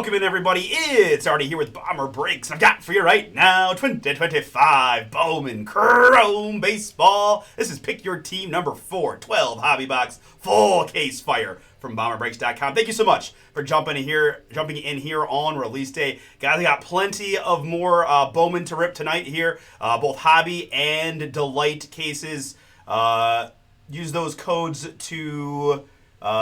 Welcome in, everybody. It's already here with Bomber Breaks. I've got for you right now 2025 Bowman Chrome Baseball. This is Pick Your Team number 412 Hobby Box Full Case Fire from BomberBreaks.com. Thank you so much for jumping in here on release day. Guys, I got plenty of more Bowman to rip tonight here, both Hobby and Delight cases. Use those codes to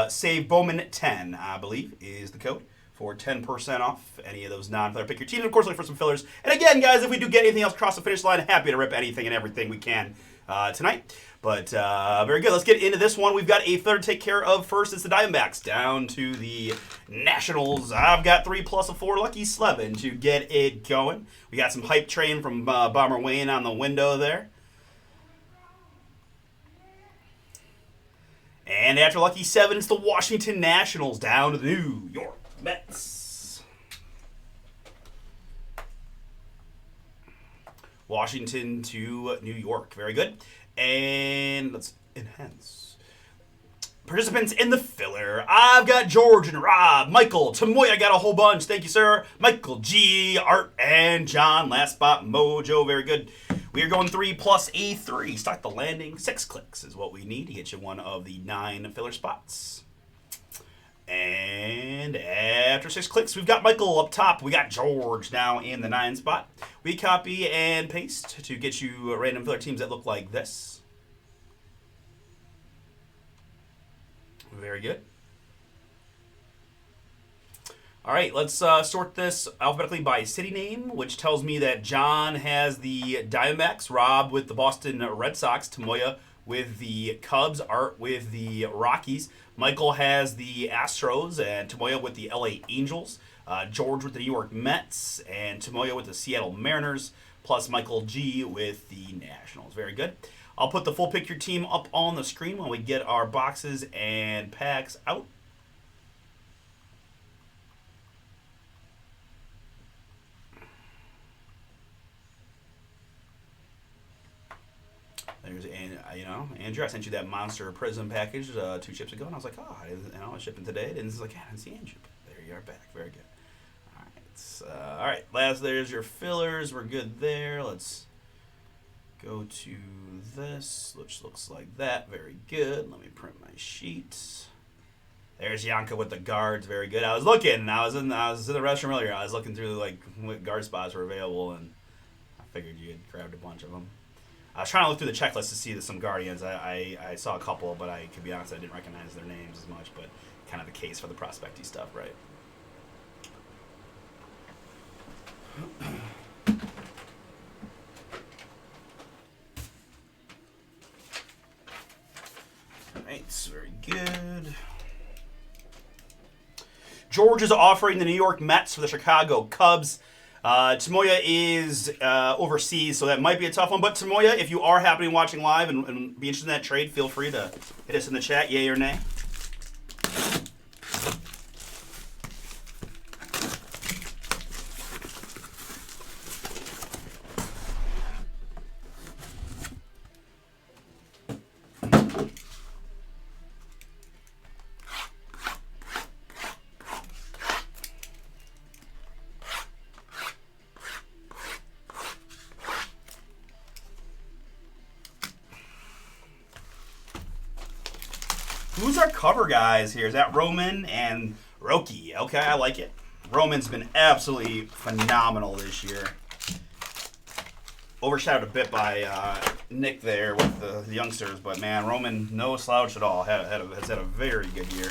save Bowman 10, I believe, is the code for 10% off any of those non-filler Pick Your Team. And of course, look for some fillers. And again, guys, if we do get anything else across the finish line, happy to rip anything and everything we can tonight. But very good. Let's get into this one. We've got a filler to take care of first. It's the Diamondbacks down to the Nationals. I've got 3 plus a 4 lucky Slevin to get it going. We got some hype train from Bomber Wayne on the window there. And after lucky 7, it's the Washington Nationals down to the New York Mets. Washington to New York. Very good. And let's enhance. Participants in the filler. I've got George and Rob, Michael, Tamoy. I got a whole bunch. Thank you, sir. Michael G, Art, and John. Last spot, Mojo. Very good. We are going 3 plus a 3. Start the landing. 6 clicks is what we need to get you one of the 9 filler spots. And after 6 clicks, we've got Michael up top. We got George now in the 9 spot. We copy and paste to get you random filler teams that look like this. Very good. All right, let's sort this alphabetically by city name, which tells me that John has the Diamondbacks, Rob with the Boston Red Sox, Tamoya with the Cubs, Art with the Rockies, Michael has the Astros, and Tamoya with the LA Angels, George with the New York Mets, and Tamoya with the Seattle Mariners, plus Michael G with the Nationals. Very good. I'll put the full Pick Your Team up on the screen when we get our boxes and packs out. There's, Andrew, I sent you that Monster Prism package 2 ships ago, and I was like, I was shipping today. And it's like, I didn't see Andrew. But there you are back. Very good. All right. There's your fillers. We're good there. Let's go to this, which looks like that. Very good. Let me print my sheets. There's Yanka with the guards. Very good. I was looking. I was in the restroom earlier. I was looking through what guard spots were available, and I figured you had grabbed a bunch of them. I was trying to look through the checklist to see some Guardians. I saw a couple, but I could be honest, I didn't recognize their names as much, but kind of the case for the prospecty stuff, right? All right, so very good. George is offering the New York Mets for the Chicago Cubs. Tamoya is overseas, so that might be a tough one. But Tamoya, if you are happening watching live and be interested in that trade, feel free to hit us in the chat, yay or nay. Who's our cover guys here? Is that Roman and Roki? Okay, I like it. Roman's been absolutely phenomenal this year. Overshadowed a bit by Nick there with the youngsters, but man, Roman, no slouch at all. Has had a very good year.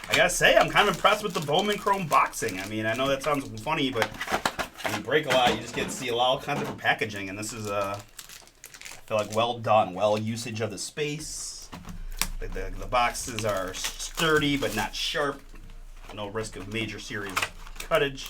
I gotta say, I'm kind of impressed with the Bowman Chrome boxing. I mean, I know that sounds funny, but when you break a lot, you just get to see all kinds of different packaging, and this is, I feel like, well done. Well usage of the space. The boxes are sturdy, but not sharp. No risk of major series cuttage.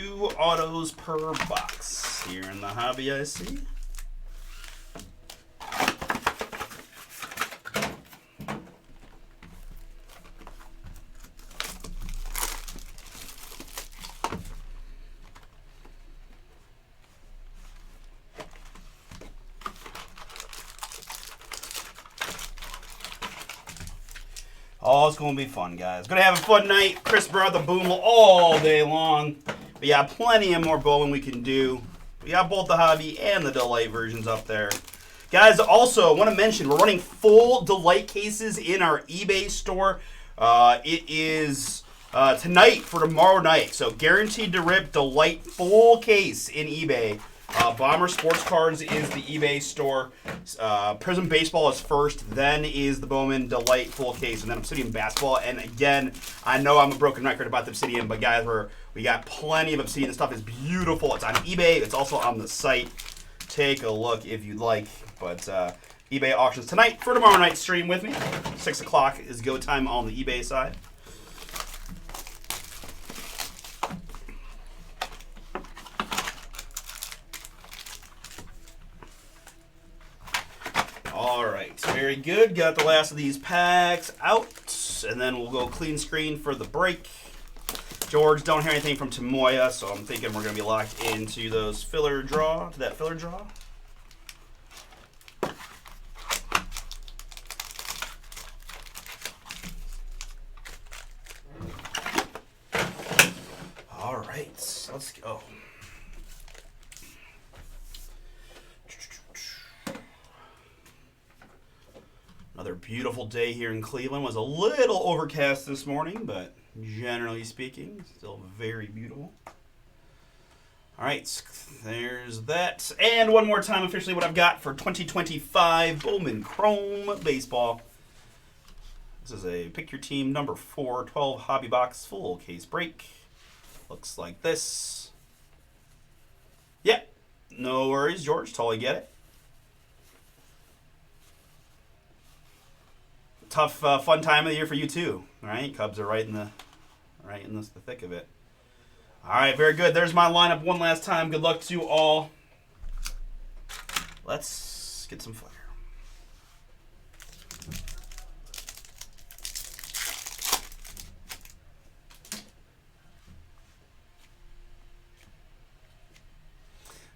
2 autos per box here in the hobby, I see. Oh, it's going to be fun, guys. Going to have a fun night. Chris brought the Bowman all day long. We got plenty of more Bowman we can do. We got both the hobby and the Delight versions up there. Guys, also, I want to mention, we're running full Delight cases in our eBay store. It is tonight for tomorrow night. So, guaranteed to rip Delight full case in eBay. Bomber Sports Cards is the eBay store. Prism Baseball is first. Then is the Bowman Delight full case. And then Obsidian Basketball. And again, I know I'm a broken record about the Obsidian, but guys, we got plenty of Obsidian. The stuff is beautiful. It's on eBay. It's also on the site. Take a look if you'd like. But eBay auctions tonight for tomorrow night's stream with me. 6 o'clock is go time on the eBay side. All right, very good. Got the last of these packs out, and then we'll go clean screen for the break. George, don't hear anything from Tamoya, so I'm thinking we're going to be locked into that filler draw. All right, let's go. Another beautiful day here in Cleveland. Was a little overcast this morning, but generally speaking, still very beautiful. All right, there's that. And one more time, officially, what I've got for 2025 Bowman Chrome Baseball. This is a Pick Your Team number 4, 12 hobby box full case break. Looks like this. Yep, no worries, George. Totally get it. Tough, fun time of the year for you too, right? Cubs are right in the thick of it. All right, very good. There's my lineup one last time. Good luck to all. Let's get some fire.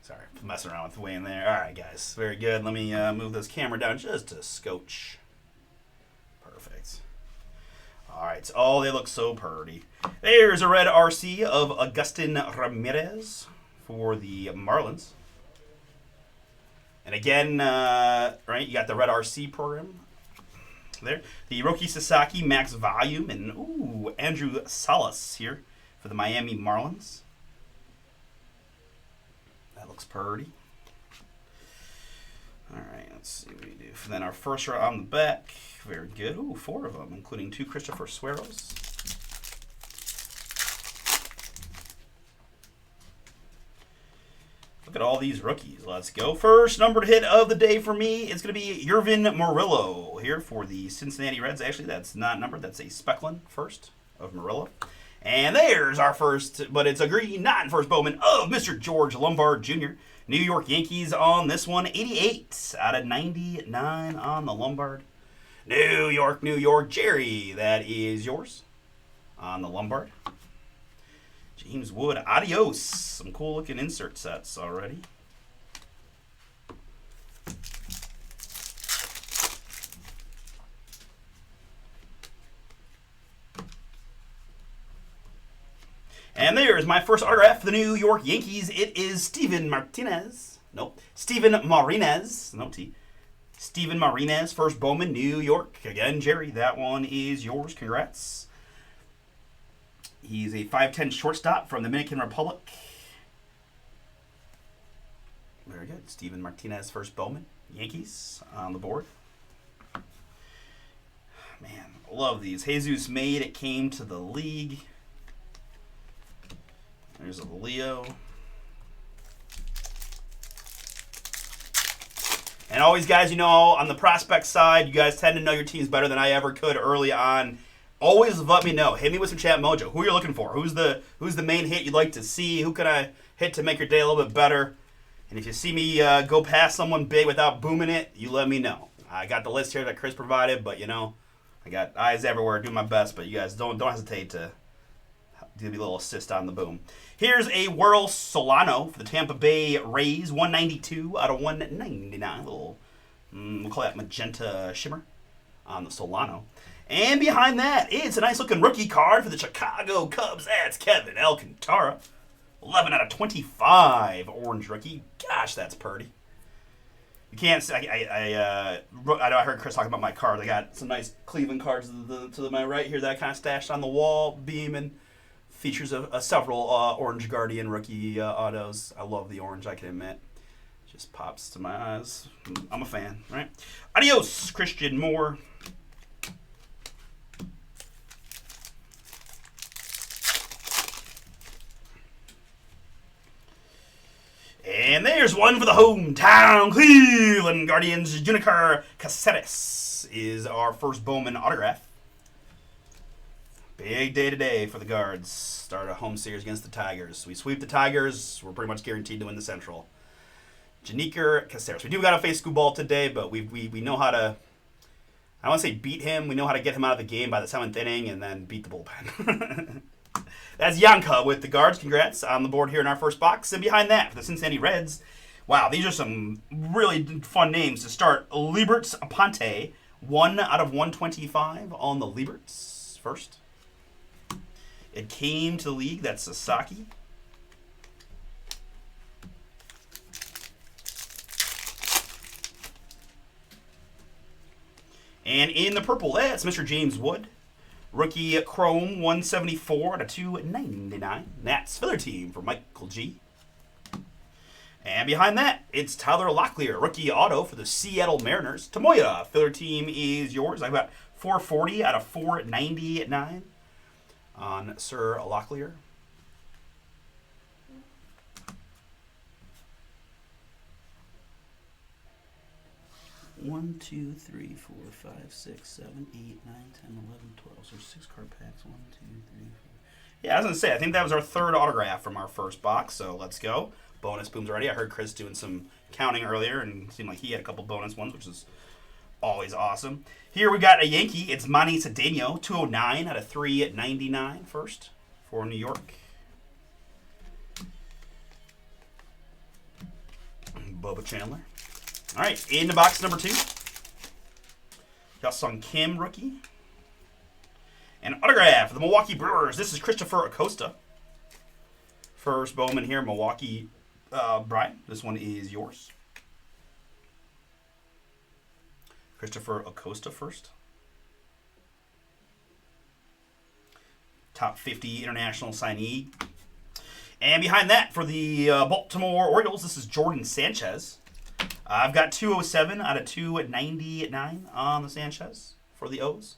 Sorry, messing around with Wayne there. All right, guys, very good. Let me move this camera down just a scotch. Perfect. All right. Oh, they look so pretty. There's a red RC of Agustin Ramirez for the Marlins. And again, right, you got the red RC program there. The Roki Sasaki Max Volume and, ooh, Andrew Salas here for the Miami Marlins. That looks pretty. All right, let's see what we do. And then our first row on the back. Very good. Ooh, 4 of them, including 2 Christopher Sueros. Look at all these rookies. Let's go. First numbered hit of the day for me is going to be Yervin Murillo here for the Cincinnati Reds. Actually, that's not numbered. That's a Specklin first of Murillo. And there's our first, but it's a green, not first Bowman of Mr. George Lombard Jr. New York Yankees on this one. 88 out of 99 on the Lombard. New York, Jerry, that is yours on the Lombard. James Wood, adios. Some cool looking insert sets already. And there's my first autograph for the New York Yankees. It is Steven Marinez. No T. Steven Marinez, first Bowman, New York. Again, Jerry, that one is yours. Congrats. He's a 5'10 shortstop from the Dominican Republic. Very good. Steven Martinez, first Bowman, Yankees on the board. Man, I love these. Jesus Made It came to the league. There's a Leo. And always, guys, you know, on the prospect side, you guys tend to know your teams better than I ever could early on. Always let me know. Hit me with some chat mojo. Who you're looking for? Who's the main hit you'd like to see? Who can I hit to make your day a little bit better? And if you see me go past someone big without booming it, you let me know. I got the list here that Chris provided, but you know, I got eyes everywhere, doing my best. But you guys don't hesitate to give me a little assist on the boom. Here's a Whirl Solano for the Tampa Bay Rays, 192 out of 199. Little, we'll call that magenta shimmer on the Solano. And behind that, it's a nice looking rookie card for the Chicago Cubs. That's Kevin Alcantara. 11 out of 25 orange rookie. Gosh, that's pretty. You can't say, I know I heard Chris talking about my cards. I got some nice Cleveland cards to my right here that I kind of stashed on the wall. Beaming. Features of several Orange Guardian rookie autos. I love the orange, I can admit. Just pops to my eyes. I'm a fan, right? Adios, Christian Moore. And there's one for the hometown Cleveland Guardians. Junicar Caceres is our first Bowman autograph. Big day today for the Guards. Start a home series against the Tigers. We sweep the Tigers. We're pretty much guaranteed to win the Central. Junicar Caceres. We do got to face Skubal today, but we know how to, I don't want to say beat him. We know how to get him out of the game by the 7th inning and then beat the bullpen. That's Yanka with the Guards. Congrats on the board here in our first box. And behind that, for the Cincinnati Reds, wow, these are some really fun names to start. Liebert's Aponte, 1 out of 125 on the Lieberts first. It came to the league. That's Sasaki. And in the purple, that's Mr. James Wood. Rookie Chrome, 174 out of 299. That's Filler Team for Michael G. And behind that, it's Tyler Locklear, rookie auto for the Seattle Mariners. Tomoya, Filler Team is yours. I've got 440 out of 499 on Sir Locklear. One, two, three, 4, 5, 6, 7, 8, 9, 10, 11, 12. So 6 card packs. 1, 2, 3, 4. Yeah, I was gonna say, I think that was our third autograph from our first box. So let's go. Bonus booms already. I heard Chris doing some counting earlier, and it seemed like he had a couple bonus ones, which is always awesome. Here we got a Yankee. It's Manny Cedeno, 209 out of 399 first for New York. Bubba Chandler. All right, in the box number 2. Got Sung Kim rookie. An autograph for the Milwaukee Brewers. This is Christopher Acosta. First Bowman here, Milwaukee. Brian, this one is yours. Christopher Acosta first. Top 50 international signee. And behind that, for the Baltimore Orioles, this is Jordan Sanchez. I've got 207 out of 299 on the Sanchez for the O's.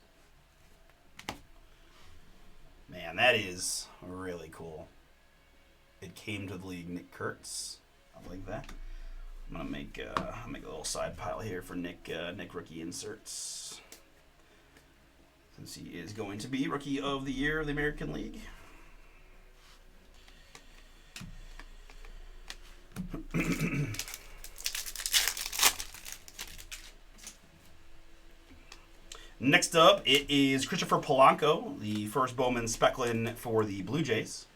Man, that is really cool. It came to the league, Nick Kurtz. I like that. I'm gonna make a little side pile here for Nick rookie inserts, since he is going to be rookie of the year of the American League. Next up, it is Christopher Polanco, the first Bowman Specklin for the Blue Jays.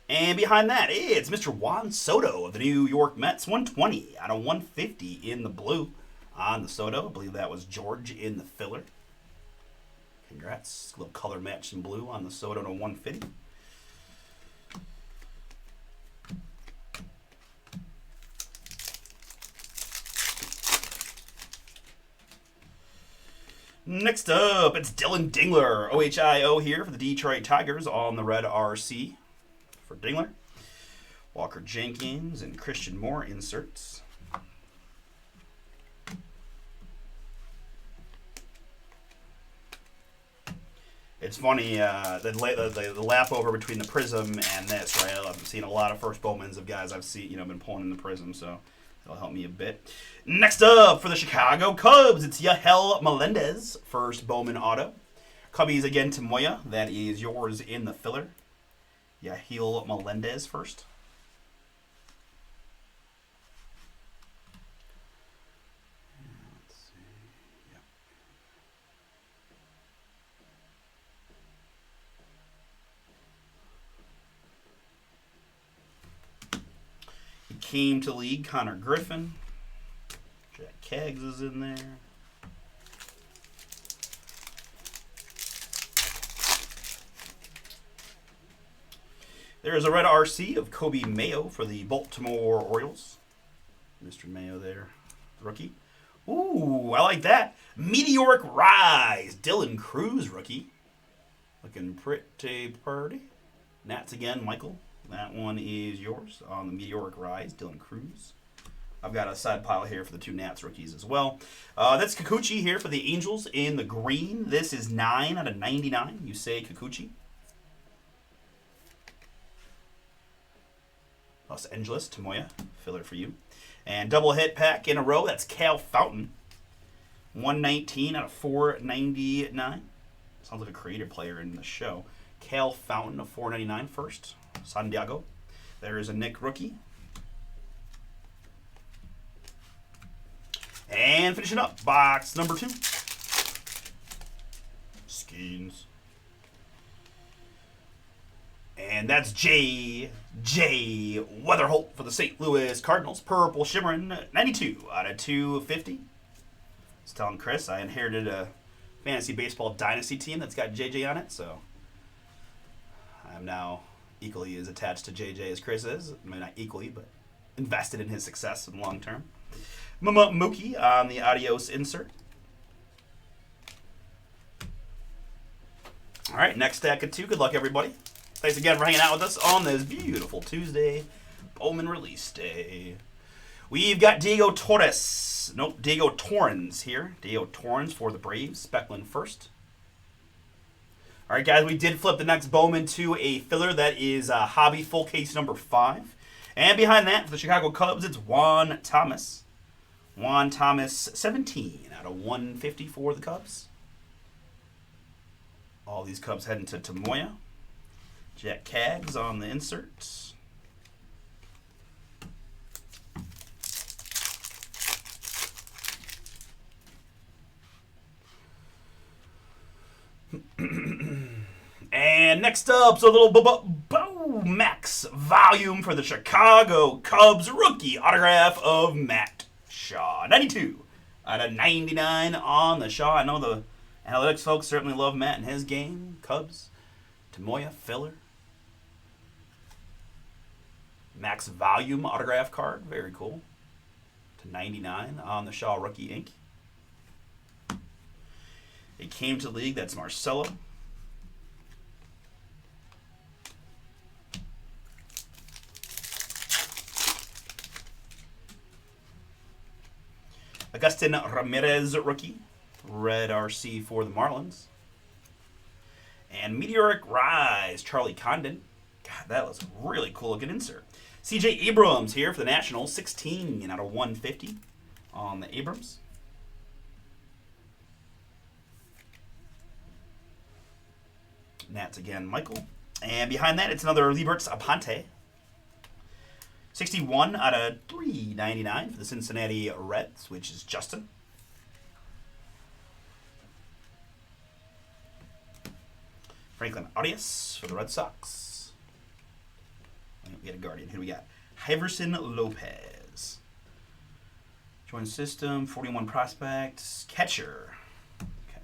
And behind that, it's Mr. Juan Soto of the New York Mets, 120 out of 150 in the blue on the Soto. I believe that was George in the filler. Congrats. A little color match in blue on the Soto to 150. Next up, it's Dylan Dingler, OHIO here for the Detroit Tigers on the red RC for Dingler. Walker Jenkins and Christian Moore inserts. It's funny, the lap over between the Prism and this, right? I've seen a lot of first Bowmans of guys I've seen, been pulling in the Prism, so that'll help me a bit. Next up, for the Chicago Cubs, it's Yahel Melendez, first Bowman auto. Cubbies again to Moya. That is yours in the filler. Yahil Melendez first. Let's see. Yep. He came to league. Connor Griffin. Jack Keggs is in there. There is a red RC of Kobe Mayo for the Baltimore Orioles. Mr. Mayo there, rookie. Ooh, I like that. Meteoric Rise, Dylan Cruz rookie. Looking pretty pretty. Nats again, Michael. That one is yours on the Meteoric Rise, Dylan Cruz. I've got a side pile here for the 2 Nats rookies as well. That's Kikuchi here for the Angels in the green. This is 9 out of 99. You say Kikuchi. Los Angeles, Tomoya, filler for you. And double hit pack in a row, that's Cal Fountain. 119 out of 499. Sounds like a creator player in the show. Cal Fountain of 499 first. San Diego. There is a Nick rookie. And finishing up, box number 2. Skeens. And that's J. Weatherholt for the St. Louis Cardinals. Purple Shimmering, 92 out of 250. I was telling Chris I inherited a fantasy baseball dynasty team that's got JJ on it, so I'm now equally as attached to JJ as Chris is. I mean, not equally, but invested in his success in the long term. Mookie on the Adios insert. All right, next stack of 2. Good luck, everybody. Thanks again for hanging out with us on this beautiful Tuesday, Bowman release day. We've got Diego Torrens here. Diego Torrens for the Braves. Specklin first. All right, guys, we did flip the next Bowman to a filler. That is Hobby full case number 5. And behind that, for the Chicago Cubs, it's Juan Thomas. Juan Thomas, 17 out of 150 for the Cubs. All these Cubs heading to Tomoya. Jack Keggs on the inserts. And next up, so a little Max volume for the Chicago Cubs rookie autograph of Matt Shaw. 92 out of 99 on the Shaw. I know the analytics folks certainly love Matt and his game. Cubs, Tomoya, filler. Max volume autograph card. Very cool. To 99 on the Shaw rookie ink. It came to league. That's Marcelo. Agustin Ramirez rookie. Red RC for the Marlins. And Meteoric Rise, Charlie Condon. God, that was a really cool looking insert. CJ Abrams here for the Nationals, 16 out of 150 on the Abrams. Nats again, Michael. And behind that, it's another Liberts Aponte. 61 out of 399 for the Cincinnati Reds, which is Justin. Franklin Arias for the Red Sox. We got a Guardian. Who do we got? Iverson Lopez. Join system, 41 prospects. Catcher. Okay.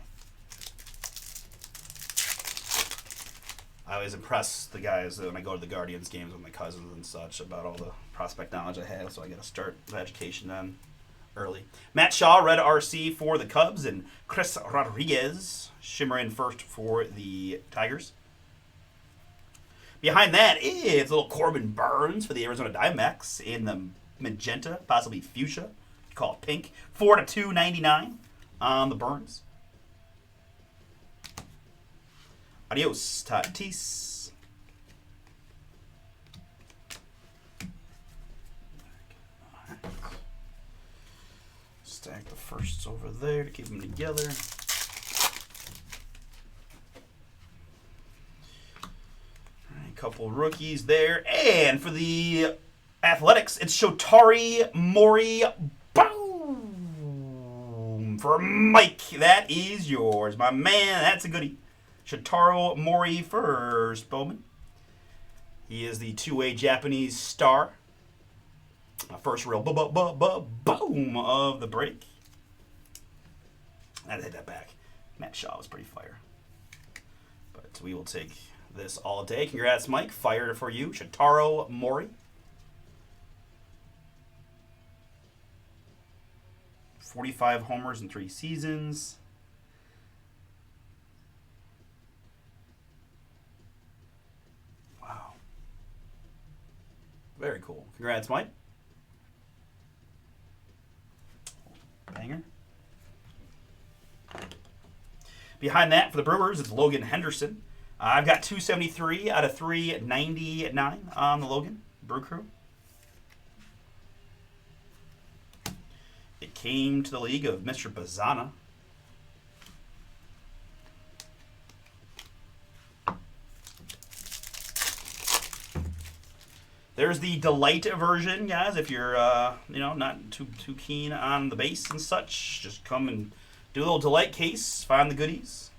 I always impress the guys when I go to the Guardians games with my cousins and such about all the prospect knowledge I have, so I got to start the education on early. Matt Shaw, red RC for the Cubs, and Chris Rodriguez, shimmering first for the Tigers. Behind that is little Corbin Burns for the Arizona Diamondbacks in the magenta, possibly fuchsia. You call it pink. 4 to 299 on the Burns. Adios, Tatis. Stack the firsts over there to keep them together. Couple rookies there. And for the Athletics, it's Shotari Mori. Boom! For Mike, that is yours. My man, that's a goodie. Shotaro Mori first, Bowman. He is the two-way Japanese star. First real boom of the break. I had to hit that back. Matt Shaw was pretty fire. But we will take this all day. Congrats, Mike. Fire for you. Shotaro Mori. 45 homers in 3 seasons. Wow. Very cool. Congrats, Mike. Banger. Behind that, for the Brewers, it's Logan Henderson. I've got 273 out of 399 on the Logan Brew Crew. It came to the league of Mr. Bazana. There's the Delight version, guys. If you're, not too keen on the base and such, just come and do a little Delight case. Find the goodies.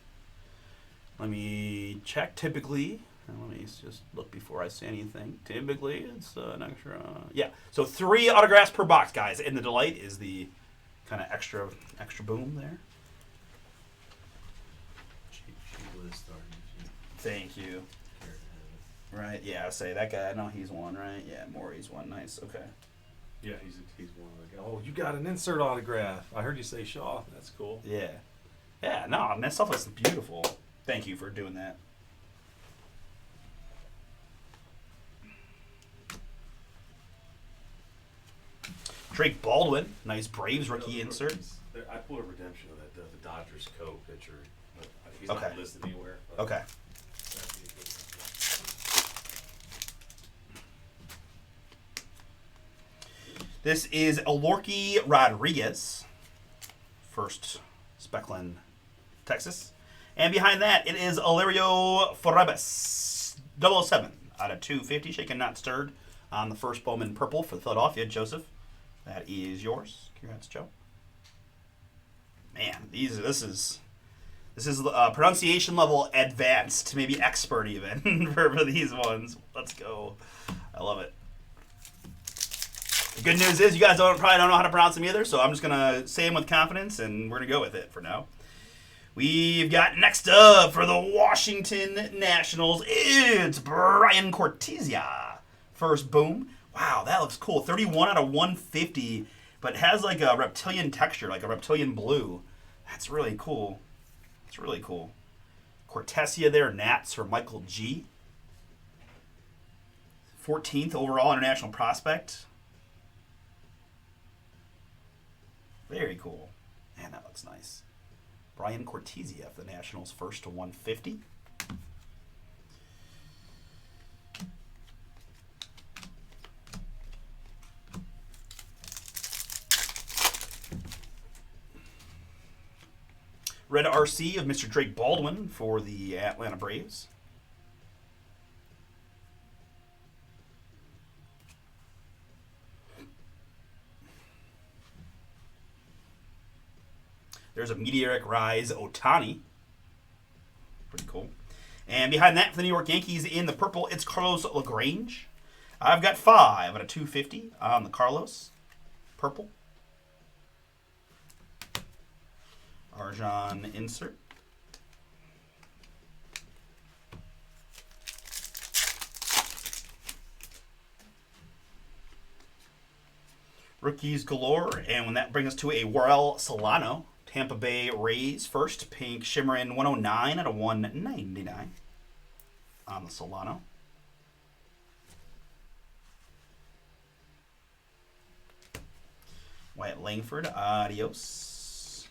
Let me check. Typically, let me just look before I say anything. Typically, it's an extra. Yeah, so 3 autographs per box, guys. And the Delight is the kind of extra boom there. Thank you. Right, yeah, I say that guy. I know he's one, right? Yeah, Maury's one. Nice. Okay. Yeah, he's one of the guys. Oh, you got an insert autograph. I heard you say Shaw. That's cool. Yeah. Yeah, no, that stuff is beautiful. Thank you for doing that. Drake Baldwin, nice Braves rookie insert. I pulled a redemption of that the Dodgers co-pitcher. He's Okay. not listed anywhere. Okay. This is Alorki Rodriguez, first Speckland, Texas. And behind that, it is Ilario Forebas, 007 out of 250, shaken not stirred on the first Bowman purple for the Philadelphia. Joseph, that is yours. Congrats, Joe. Man, this is pronunciation level advanced, maybe expert even for these ones. Let's go. I love it. The good news is you guys probably don't know how to pronounce them either, so I'm just going to say them with confidence, and we're going to go with it for now. We've got next up for the Washington Nationals, it's Brian Cortezia. First boom. Wow, that looks cool. 31 out of 150, but has like a reptilian texture, like a reptilian blue. That's really cool. It's really cool. Cortezia there, Nats for Michael G. 14th overall international prospect. Very cool. Man, that looks nice. Brian Cortezia for the Nationals, first to 150. Red RC of Mr. Drake Baldwin for the Atlanta Braves. There's a Meteoric Rise Ohtani. Pretty cool. And behind that, for the New York Yankees in the purple, it's Carlos LaGrange. I've got 5 out of 250 on the Carlos. Purple. Arjan insert. Rookies galore. And when that brings us to a Warel Solano. Tampa Bay Rays first. Pink Shimmerin 109 out of 199 on the Solano. Wyatt Langford, adios.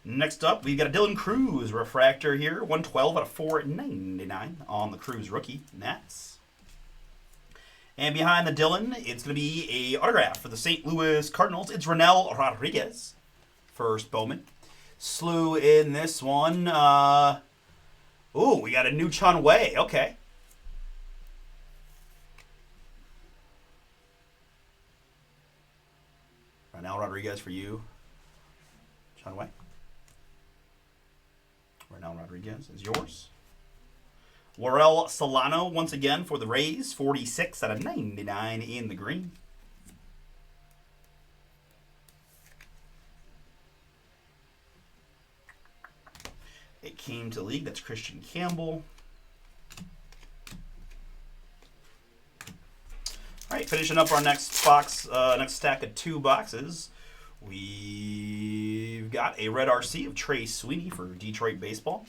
Next up, we've got a Dylan Cruz refractor here. 112 out of 499 on the Cruz rookie. Nats. And behind the Dylan, it's going to be a autograph for the St. Louis Cardinals. It's Ronel Rodriguez. first Bowman. Slew in this one. Ooh, we got a new Chun Wei. Okay. Ronel Rodriguez for you. Chun Wei. Ronel Rodriguez is yours. Laurel Solano once again for the Rays. 46 out of 99 in the green. It came to the league. That's Christian Campbell. All right, finishing up our next box, next stack of 2 boxes. We've got a red RC of Trey Sweeney for Detroit Baseball.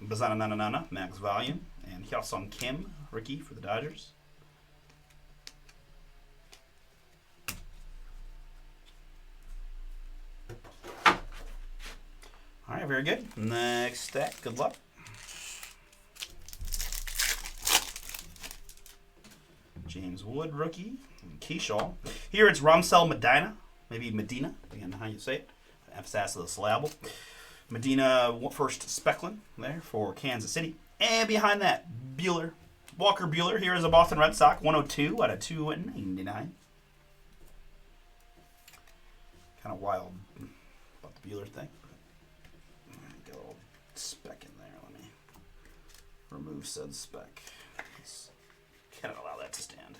Bazana Max Volume, and Hyosung Kim, rookie for the Dodgers. All right, very good. Next stack, good luck. James Wood, rookie. Keyshaw. Here it's Ramsel Medina, maybe Medina, depending on how you say it. Emphasis of the syllable. Medina, first Specklin there for Kansas City. And behind that, Buehler. Walker Buehler. Here is a Boston Red Sox, 102 out of 299. Kind of wild about the Buehler thing. Got a little speck in there. Let me remove said speck. Can't allow that to stand.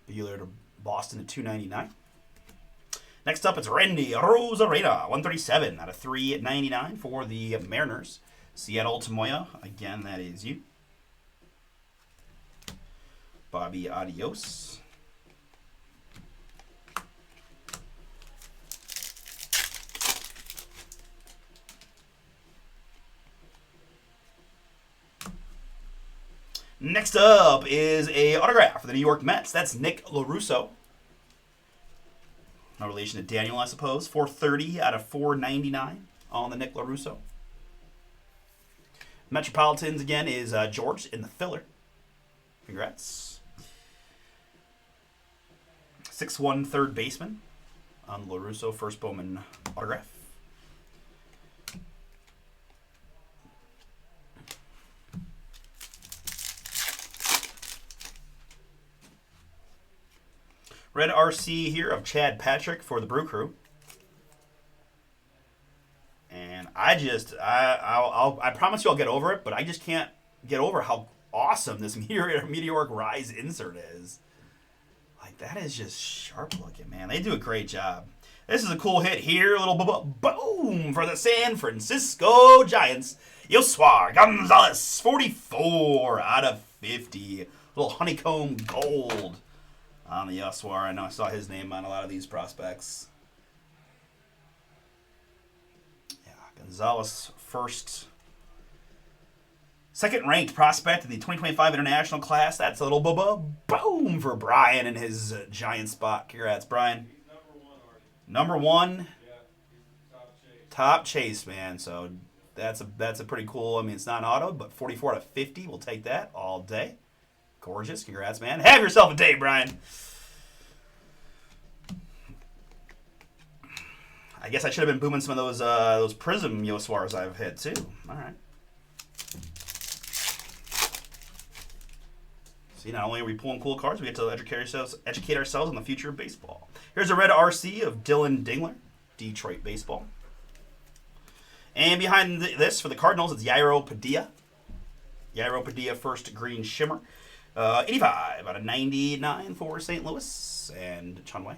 Buehler to Boston at 299. Next up, it's Randy Rosarena, 137 out of 399 for the Mariners. Seattle Tamoya, again, that is you. Bobby Adios. Next up is a autograph for the New York Mets. That's Nick LaRusso. No relation to Daniel, I suppose. 430 out of 499 on the Nick LaRusso. Metropolitans, again, is George in the filler. Congrats. 6'1", third baseman on LaRusso, first Bowman autograph. Red RC here of Chad Patrick for the Brew Crew. And I promise you I'll get over it, but I just can't get over how awesome this Meteoric Rise insert is. Like, that is just sharp looking, man. They do a great job. This is a cool hit here. A little boom for the San Francisco Giants. Yoswar Gonzalez, 44 out of 50. Little honeycomb gold on the Yoswar. I know I saw his name on a lot of these prospects. Yeah, Gonzalez second ranked prospect in the 2025 international class. That's a little boom for Brian in his Giant spot. Congrats, Brian. He's number 1, Artie. Number 1. Yeah, he's Top chase, man. So that's a pretty cool. I mean, it's not an auto, but 44 out of 50. We'll take that all day. Gorgeous. Congrats, man. Have yourself a day, Brian. I guess I should have been booming some of those Prism Yoswars I've hit too. All right. See, not only are we pulling cool cards, we get to educate ourselves on the future of baseball. Here's a red RC of Dylan Dingler, Detroit Baseball. And behind this for the Cardinals, it's Yairo Padilla. Yairo Padilla, first green shimmer. 85 out of 99 for St. Louis and Chun Wei.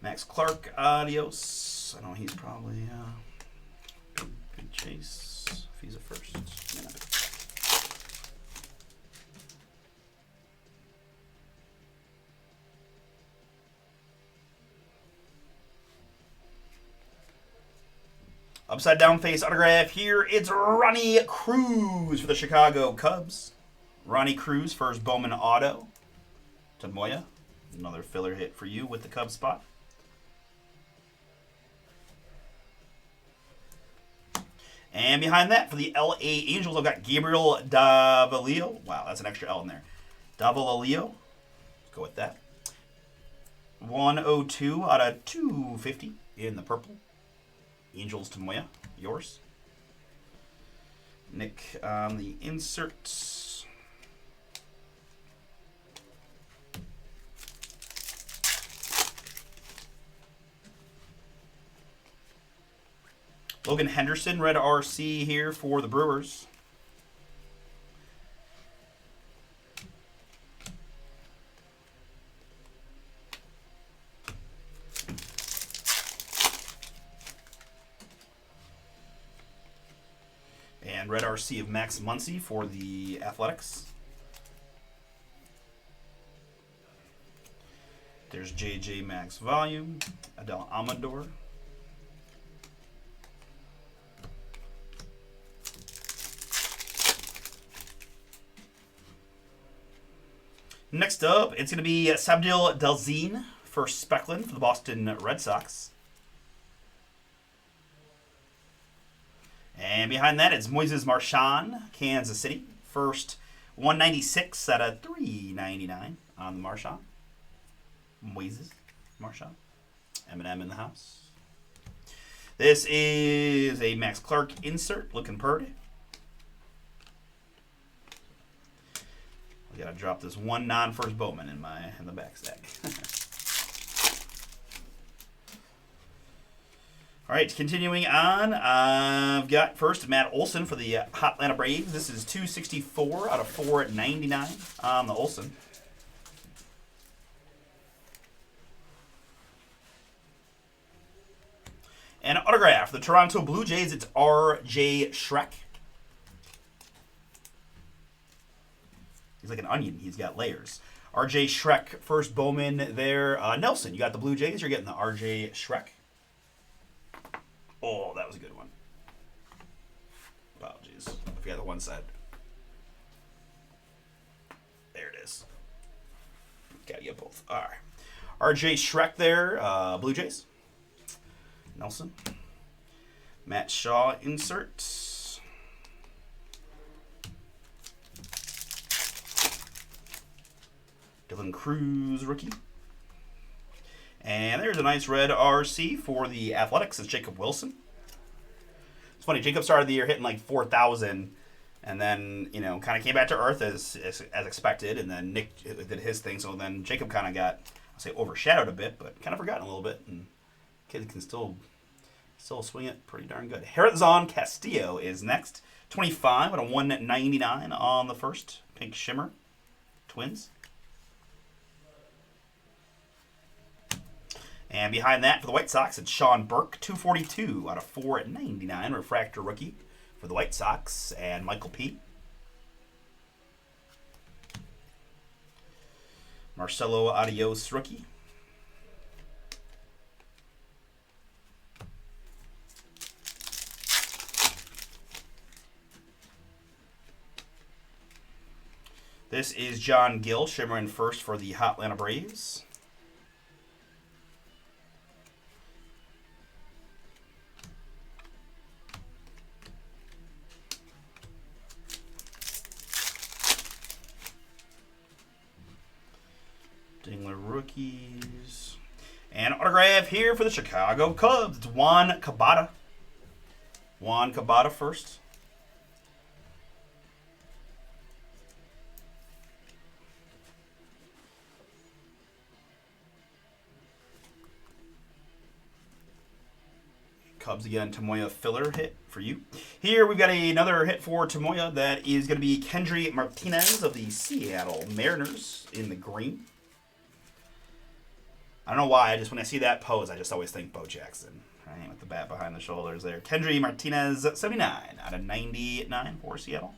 Max Clark, adios. I know he's probably good chase if he's a first. Yeah. Upside down face autograph here. It's Ronnie Cruz for the Chicago Cubs. Ronnie Cruz, first Bowman auto to Moya. Another filler hit for you with the Cubs spot. And behind that, for the LA Angels, I've got Gabriel Davalillo. Wow, that's an extra L in there. Davalillo. Let's go with that. 102 out of 250 in the purple. Angels Tomoya, yours. Nick on the inserts. Logan Henderson, red RC here for the Brewers. And red RC of Max Muncy for the Athletics. There's JJ Max Volume, Adel Amador. Next up, it's going to be Sabdil Delzine for Specklin for the Boston Red Sox. And behind that, it's Moises Marchand, Kansas City. First 196 out of 399 on the Marchand. Moises Marchand. Eminem in the house. This is a Max Clark insert, looking pretty. I gotta drop this one non-first Bowman in the back stack. All right, continuing on, I've got first Matt Olson for the Hot Atlanta Braves. This is 264 out of 499 on the Olson. And autograph, the Toronto Blue Jays, it's R.J. Schreck. He's like an onion. He's got layers. R.J. Schreck, first Bowman there. Nelson, you got the Blue Jays. You're getting the R.J. Schreck. Oh, that was a good one. Apologies. I forgot the one side. There it is. Gotta get both. All right. R.J. Schreck there. Blue Jays. Nelson. Matt Shaw inserts. Dylan Cruz rookie. And there's a nice red RC for the Athletics. It's Jacob Wilson. It's funny, Jacob started the year hitting like 4,000 and then, you know, kind of came back to earth as expected, and then Nick did his thing, so then Jacob kind of got, I'll say, overshadowed a bit, but kind of forgotten a little bit, and kid can still swing it pretty darn good. Herzon Castillo is next. 25 out of 199 on the first. Pink Shimmer. Twins. And behind that, for the White Sox, it's Sean Burke, 242 out of 499, refractor rookie for the White Sox, and Michael P. Marcelo Adios rookie. This is John Gill, shimmering first for the Hot Atlanta Braves. Dingler rookies. And autograph here for the Chicago Cubs. It's Juan Cabada. Juan Cabada first. Cubs again, Tomoya filler hit for you. Here we've got another hit for Tomoya that is going to be Kendry Martinez of the Seattle Mariners in the green. I don't know why, just when I see that pose, I just always think Bo Jackson, right? With the bat behind the shoulders there. Kendry Martinez, 79 out of 99 for Seattle.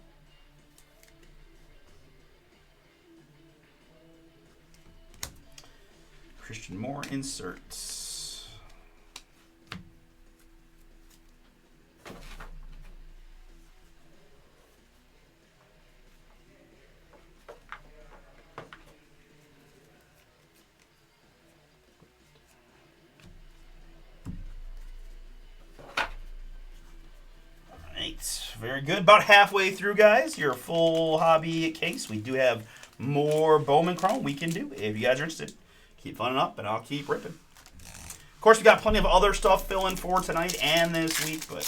Christian Moore inserts. Very good. About halfway through, guys. Your full hobby case. We do have more Bowman Chrome we can do if you guys are interested. Keep funning up, and I'll keep ripping. Of course, we got plenty of other stuff filling for tonight and this week, but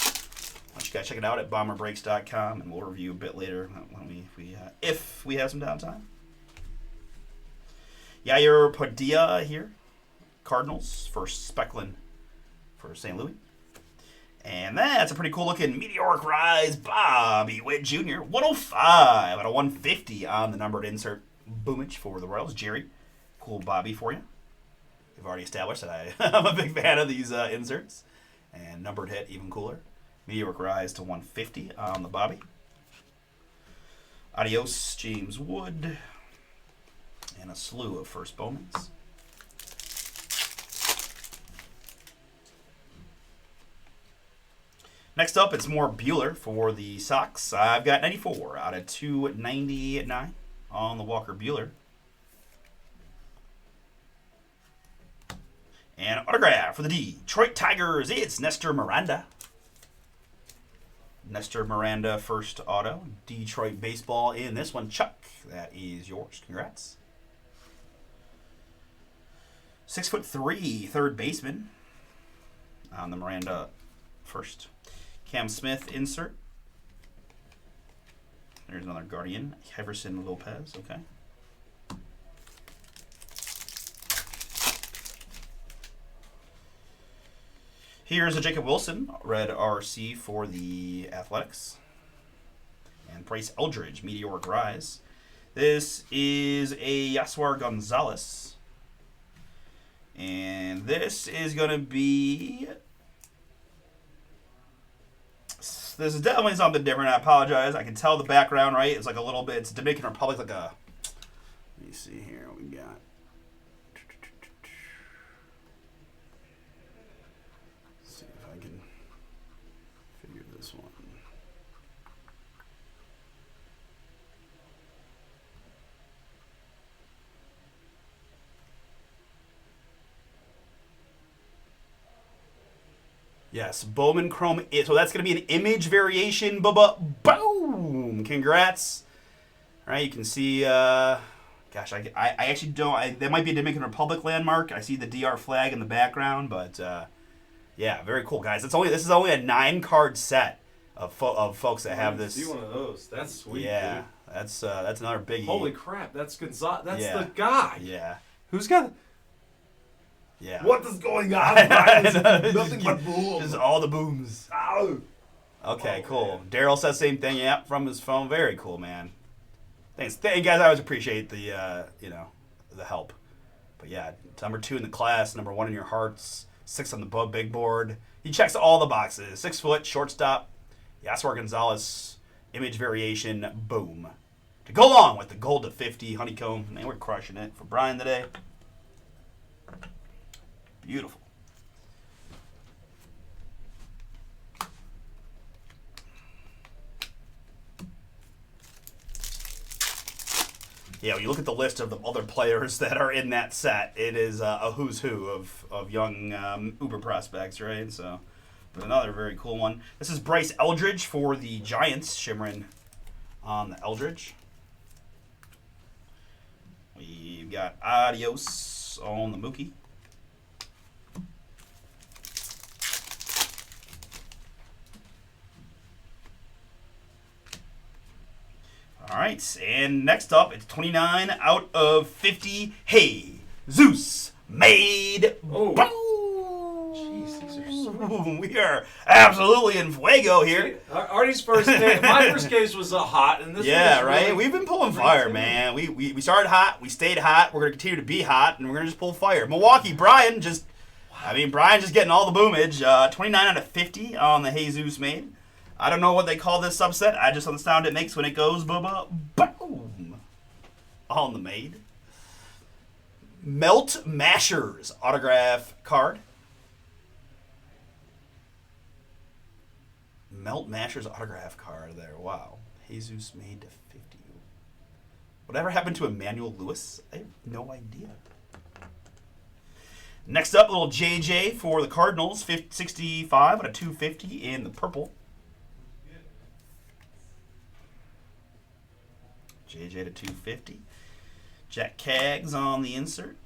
why don't you guys check it out at bomberbreaks.com, and we'll review a bit later when if we have some downtime. Yair Padilla here. Cardinals for Specklin for St. Louis. And that's a pretty cool looking Meteoric Rise Bobby Witt Jr. 105 out of 150 on the numbered insert boomage for the Royals. Jerry, cool Bobby for you. We've already established that I'm a big fan of these inserts. And numbered hit, even cooler. Meteoric Rise to 150 on the Bobby. Adios, James Wood. And a slew of first Bowmans. Next up, it's more Bueller for the Sox. I've got 94 out of 299 on the Walker Bueller. And autograph for the Detroit Tigers, it's Nestor Miranda. Nestor Miranda, first auto. Detroit baseball in this one. Chuck, that is yours. Congrats. 6'3", third baseman on the Miranda first. Cam Smith insert. There's another Guardian. Heverson Lopez. Okay. Here's a Jacob Wilson, red RC for the Athletics. And Bryce Eldridge, Meteoric Rise. This is a Yaswar Gonzalez. And this is going to be... This is definitely something different. I apologize. I can tell the background, right? It's like a little bit... It's Dominican Republic, like a... Let me see here what we got. See if I can figure this one. Yes, Bowman Chrome. So that's going to be an image variation. Boom! Congrats. All right, you can see... gosh, I actually don't... That might be a Dominican Republic landmark. I see the DR flag in the background, but... yeah, very cool, guys. This is only a 9-card set of folks that have this. See one of those. That's sweet. Yeah, dude. that's another biggie. Holy crap! That's Gonzalez. That's Yeah. the guy. Yeah. Who's got? Yeah. What is going on? Nothing but boom. Just all the booms. Ow. Okay, Oh, cool. man. Daryl says same thing. Yeah, from his phone. Very cool, man. Thanks, guys. I always appreciate the the help. But yeah, number 2 in the class, number 1 in your hearts, 6 on the big board. He checks all the boxes. 6 foot, shortstop, Yaswar Gonzalez, image variation, boom. To go along with the gold to 50 honeycomb. Man, we're crushing it for Brian today. Beautiful. Yeah, when you look at the list of the other players that are in that set, it is a who's who of young Uber prospects, right? So, but another very cool one. This is Bryce Eldridge for the Giants, shimmering on the Eldridge. We've got Adios on the Mookie. All right, and next up, it's 29 out of 50. Hey, Zeus made. Oh. Boom! Jeez, these are so... We are absolutely in fuego here. Artie's first case, my first case was hot, and this Yeah, one is right? really We've been pulling fire, man. We started hot, we stayed hot, we're going to continue to be hot, and we're going to just pull fire. Milwaukee, Brian just getting all the boomage. 29 out of 50 on the Jesus made. I don't know what they call this subset. I just know the sound it makes when it goes boom on the made. Melt Mashers autograph card. Melt Mashers autograph card there. Wow. Jesus made to 50. Whatever happened to Emmanuel Lewis? I have no idea. Next up, little JJ for the Cardinals. 65 out of 250 in the purple. JJ to 250. Jack Kaggs on the insert.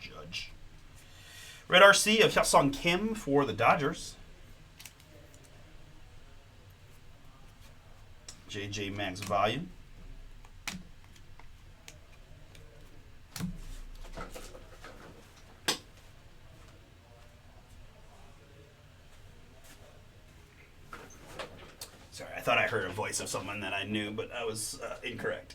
Judge. Red RC of Hyesung Kim for the Dodgers. JJ Max Volume. Sorry, I thought I heard a voice of someone that I knew, but I was incorrect.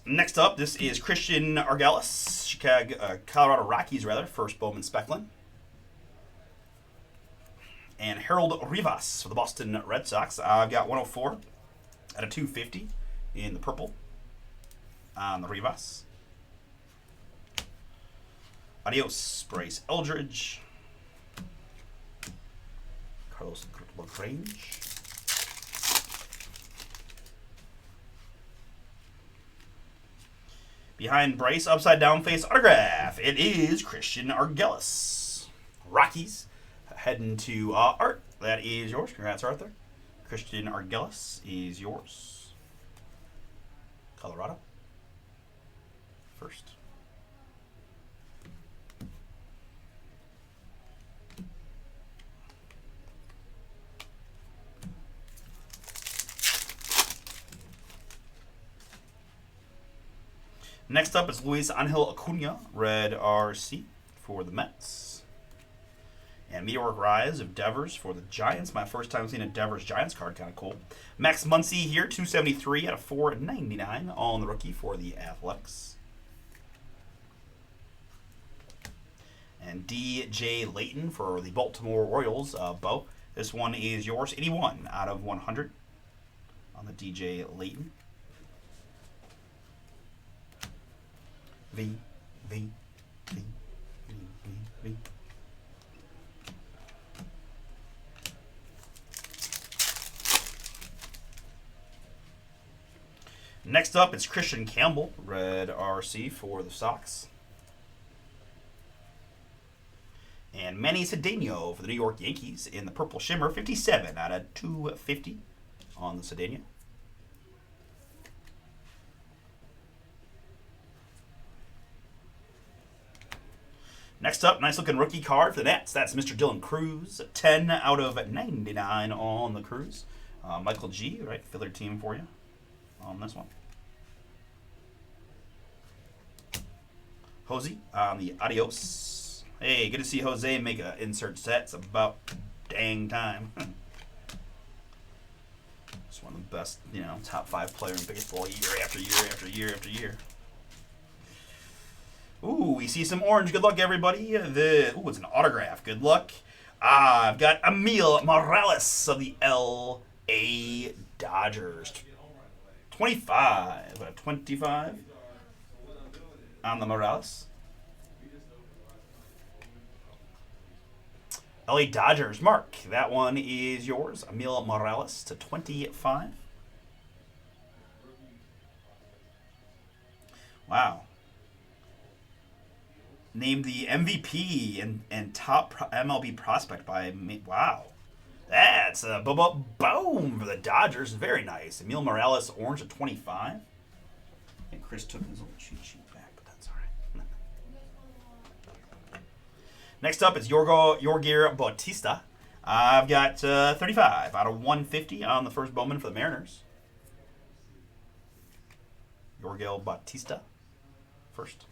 Next up, this is Christian Argelis, Colorado Rockies, first Bowman Specklin. And Harold Rivas for the Boston Red Sox. I've got 104 out of 250 in the purple on the Rivas. Adios, Bryce Eldridge. Carlos LaGrange. Behind Bryce, upside down face autograph. It is Christian Argelis. Rockies heading to Art. That is yours. Congrats, Arthur. Christian Argelis is yours. Colorado. First. Next up is Luis Angel Acuna, red RC for the Mets. And Meteoric Rise of Devers for the Giants. My first time seeing a Devers Giants card, kind of cool. Max Muncy here, 273 out of 499 on the rookie for the Athletics. And DJ Layton for the Baltimore Orioles, Bo. This one is yours, 81 out of 100 on the DJ Layton. V. Next up, it's Christian Campbell, red RC for the Sox. And Manny Cedeno for the New York Yankees in the purple shimmer, 57 out of 250 on the Cedeno. Next up, nice looking rookie card for the Nets. That's Mr. Dylan Cruz. 10 out of 99 on the Cruz. Michael G, right? Filler team for you on this one. Jose on the Adios. Hey, good to see Jose make an insert set. It's about dang time. It's one of the best, top 5 player in baseball year after year after year after year. Ooh, we see some orange. Good luck, everybody. Ooh, it's an autograph. Good luck. I've got Emil Morales of the L.A. Dodgers. 25 out of 25 on the Morales. L.A. Dodgers. Mark, that one is yours. Emil Morales to 25. Wow. Named the MVP and top MLB prospect by me. Wow. That's a boom for the Dodgers. Very nice. Emil Morales, orange at 25. And Chris took his little cheat sheet back, but that's all right. Next up is Yorgir Bautista. I've got 35 out of 150 on the first Bowman for the Mariners. Yorgir Bautista, first.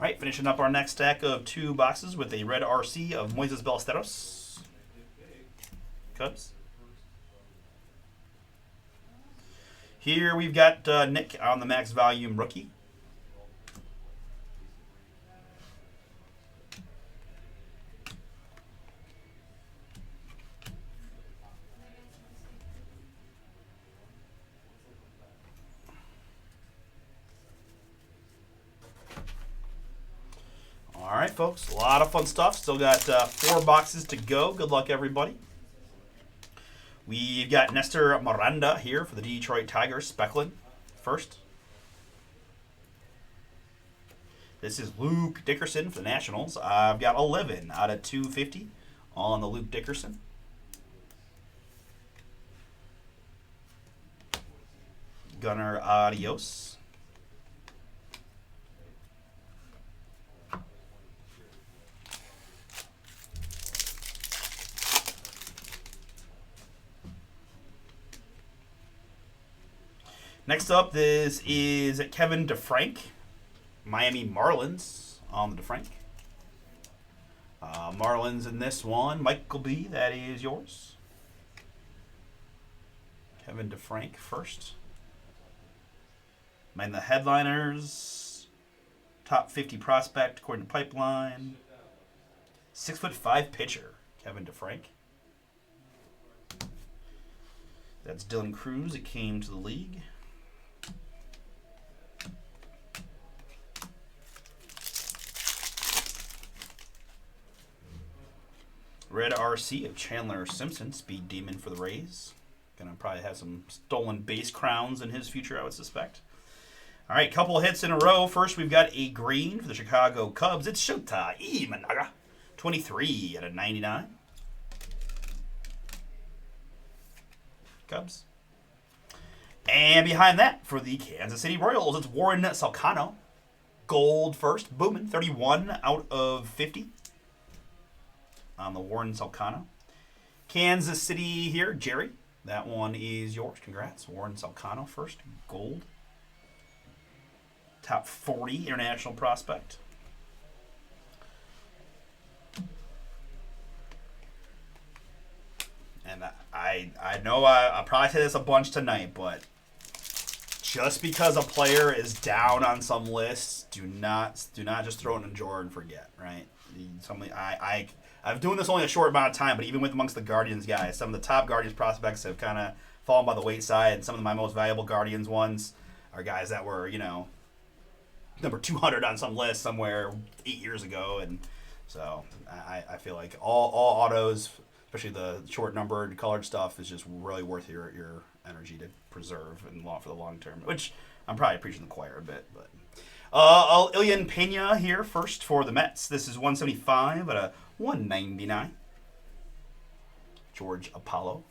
All right, finishing up our next stack of 2 boxes with a red RC of Moises Ballesteros. Cubs. Here we've got Nick on the max volume rookie. All right, folks. A lot of fun stuff. Still got 4 boxes to go. Good luck, everybody. We've got Nestor Miranda here for the Detroit Tigers. Specklin first. This is Luke Dickerson for the Nationals. I've got 11 out of 250 on the Luke Dickerson. Gunnar Adios. Next up, this is Kevin DeFrank, Miami Marlins on the DeFrank. Marlins in this one. Michael B., that is yours. Kevin DeFrank first. And the headliners, top 50 prospect according to Pipeline. 6'5" pitcher, Kevin DeFrank. That's Dylan Cruz. It came to the league. Red RC of Chandler Simpson, Speed Demon for the Rays. Gonna probably have some stolen base crowns in his future, I would suspect. All right, couple of hits in a row. First, we've got a green for the Chicago Cubs. It's Shota Imanaga, 23 out of 99. Cubs. And behind that, for the Kansas City Royals, it's Warren Salcano. Gold first. Bowman, 31 out of 50. On the Warren Salcano. Kansas City here, Jerry. That one is yours. Congrats. Warren Salcano first. Gold. Top 40 international prospect. And I know I'll probably say this a bunch tonight, but just because a player is down on some lists, do not just throw it in a drawer and forget, right? I've doing this only a short amount of time, but even with amongst the Guardians guys, some of the top Guardians prospects have kind of fallen by the wayside, and some of my most valuable Guardians ones are guys that were, number 200 on some list somewhere 8 years ago, and so I feel like all autos, especially the short numbered colored stuff, is just really worth your energy to preserve and for the long term, which I'm probably preaching the choir a bit, but Ilian Pena here first for the Mets. This is 175 out of 199. George Apollo.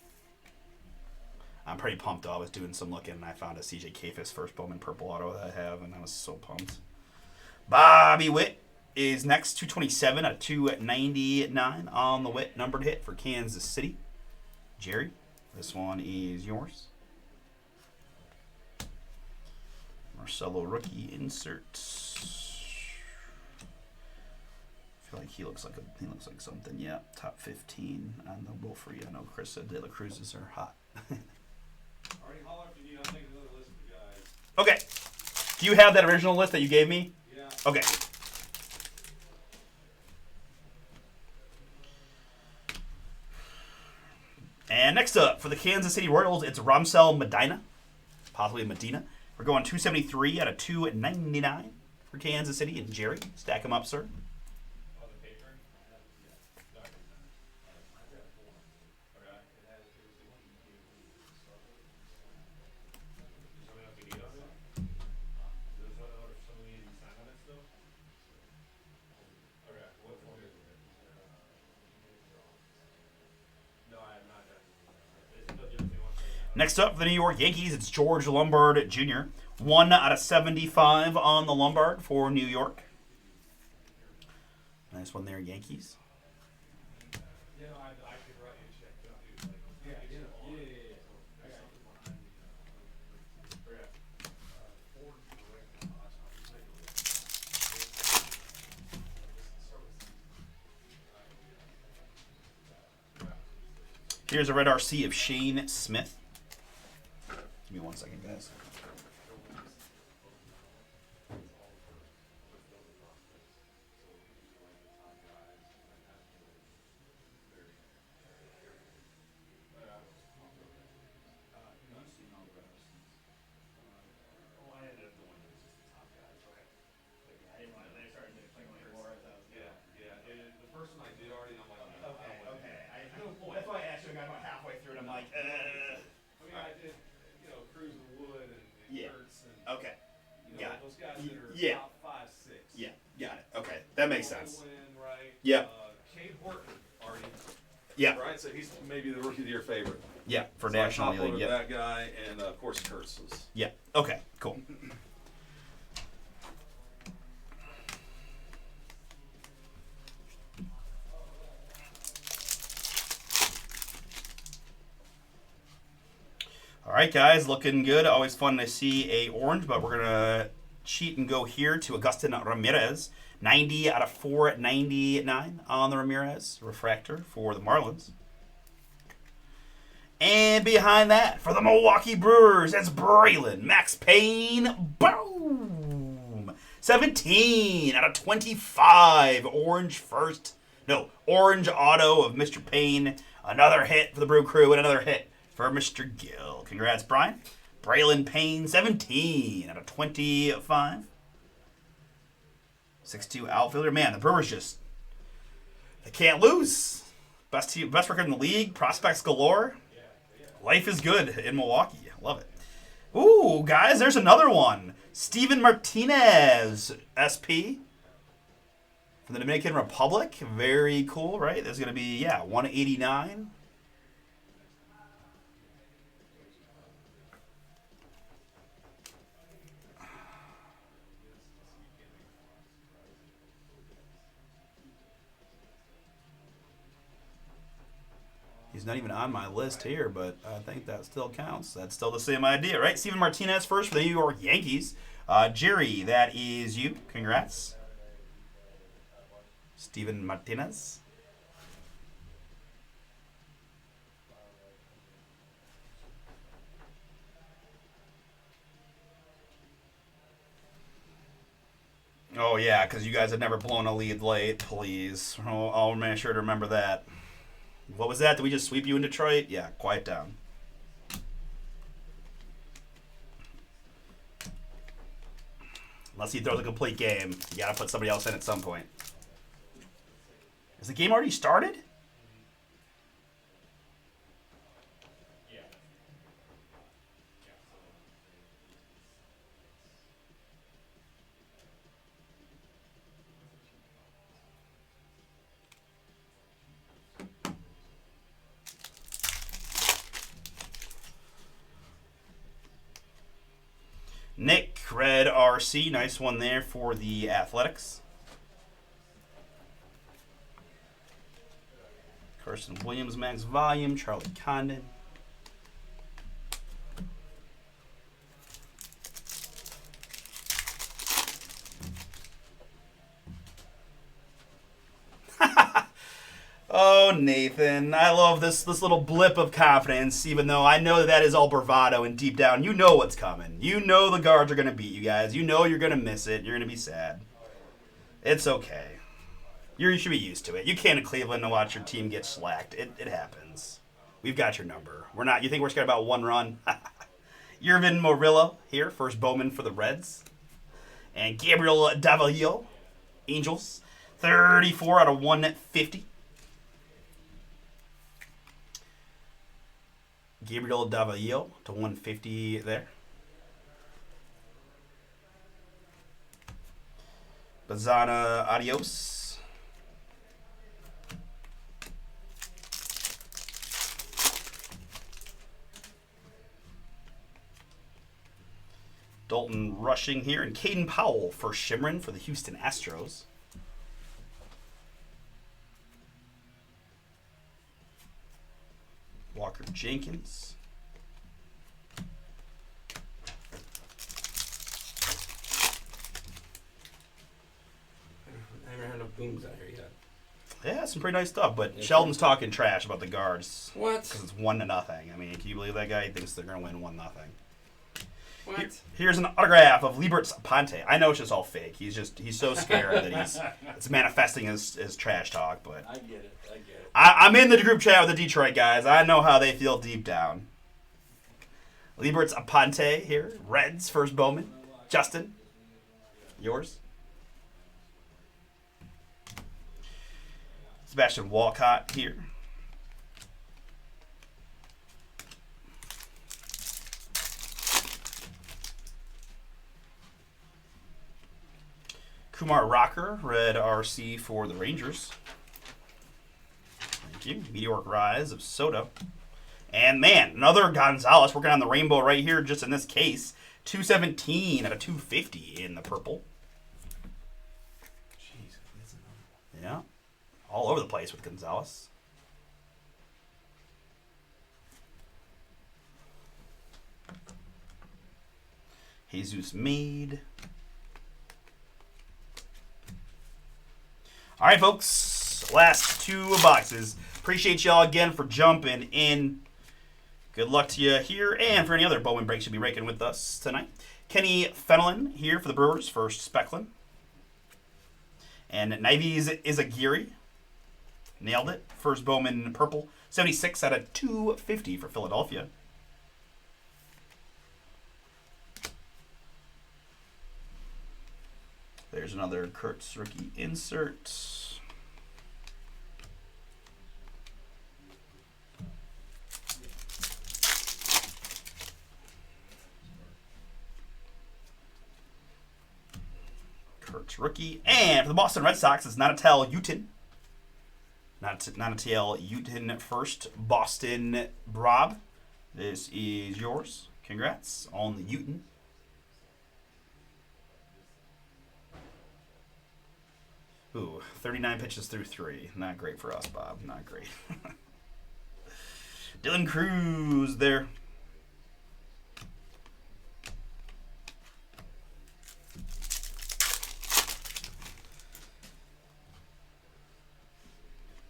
I'm pretty pumped though. I was doing some looking and I found a CJ Kafis first Bowman purple auto that I have, and I was so pumped. Bobby Witt is next, 227 out of 299 on the Witt numbered hit for Kansas City. Jerry, this one is yours. Marcelo rookie insert. I feel like he looks like something. Yeah, top 15 on the Wolfrey. I know Chris said De La Cruzes are hot. Already holler if you need. I'll take another list of guys. Okay. Do you have that original list that you gave me? Yeah. Okay. And next up, for the Kansas City Royals, it's Ramsel Medina. Possibly Medina. We're going 273 out of 299 for Kansas City. And Jerry, stack them up, sir. Next up for the New York Yankees, it's George Lombard Jr. 1 out of 75 on the Lombard for New York. Nice one there, Yankees. Yeah, I could write you a check. Yeah. Here's a red RC of Shane Smith. Give me 1 second, guys. That's why I asked you. I got about halfway through, and I'm like, I did, Cruz and Wood and Yeah. Kurtz and Okay. Got it. those guys that are Yeah. top 5, 6. Yeah. Got it. Okay. That makes sense. Right? Yep. Cade Horton already. Yeah. Right, so he's maybe the rookie of the year favorite. Yeah. For So National I top League. loaded Yeah. that guy, and of course Kurtz was. Yeah. Okay. Cool. All right, guys, looking good. Always fun to see a orange, but we're gonna cheat and go here to Agustin Ramirez. 90 out of 499 on the Ramirez refractor for the Marlins. And behind that, for the Milwaukee Brewers, it's Braylon Max Payne. Boom! 17 out of 25. Orange auto of Mr. Payne. Another hit for the Brew Crew and another hit for Mr. Gill. Congrats, Brian. Braylon Payne, 17 out of 25. 6'2" outfielder. Man, the Brewers they can't lose. Best record in the league. Prospects galore. Life is good in Milwaukee. Love it. Ooh, guys, there's another one. Steven Martinez, SP. From the Dominican Republic. Very cool, right? There's going to be, 189. He's not even on my list here, but I think that still counts. That's still the same idea, right? Steven Martinez first for the New York Yankees. Jerry, that is you. Congrats. Steven Martinez. Oh, yeah, because you guys had never blown a lead late. Please. I'll make sure to remember that. What was that? Did we just sweep you in Detroit? Yeah, quiet down. Unless he throws a complete game, you gotta put somebody else in at some point. Is the game already started? Nick, red RC. Nice one there for the Athletics. Carson Williams, max volume. Charlie Condon. Oh, Nathan, I love this little blip of confidence, even though I know that is all bravado, and deep down, you know what's coming. You know the guards are going to beat you guys. You know you're going to miss it. You're going to be sad. It's okay. You should be used to it. You came to Cleveland to watch your team get slacked. It happens. We've got your number. We're not. You think we're scared about one run? Yervin Morillo here, first Bowman for the Reds. And Gabriel Davalillo, Angels, 34 out of 150. Gabriel Davalillo to 150 there. Bazana Adios. Dalton Rushing here. And Caden Powell for Shimron for the Houston Astros. Walker Jenkins. I haven't had no booms out here yet. Yeah, some pretty nice stuff, but Sheldon's talking trash about the guards. What? Because it's 1-0. I mean, can you believe that guy? He thinks they're going to win 1-0. What? Here's an autograph of Liberts Ponte. I know it's just all fake. He's so scared that it's manifesting as trash talk. But I get it. I'm in the group chat with the Detroit guys. I know how they feel deep down. Liberts Ponte here. Reds, first Bowman. Justin, yours. Sebastian Walcott here. Kumar Rocker, red RC for the Rangers. Thank you. Meteoric Rise of Soto. And man, another Gonzalez working on the rainbow right here, just in this case. 217 out of 250 in the purple. Jeez, that's another one. Yeah. All over the place with Gonzalez. Jesus Meade. All right, folks. Last 2 boxes. Appreciate y'all again for jumping in. Good luck to you here and for any other Bowman breaks you'll be raking with us tonight. Kenny Fenelon here for the Brewers, first Specklin. And Nives Izagiri. Nailed it. First Bowman purple. 76 out of 250 for Philadelphia. There's another Kurtz rookie insert. Kurtz rookie. And for the Boston Red Sox, it's Natal Utin. Natal Utin first. Boston Brob. This is yours. Congrats on the Utin. Ooh, 39 pitches through 3. Not great for us, Bob. Not great. Dylan Cruz there.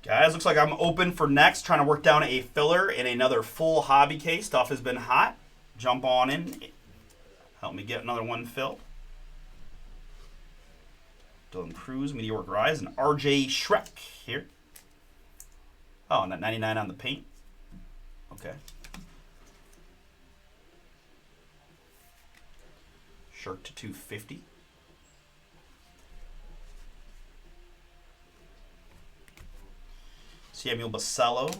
Guys, looks like I'm open for next. Trying to work down a filler in another full hobby case. Stuff has been hot. Jump on in. Help me get another one filled. Dylan Cruz, Meteoric Rise, and RJ Shrek here. Oh, and that 99 on the paint. Okay. Shirk to 250. Samuel Basello.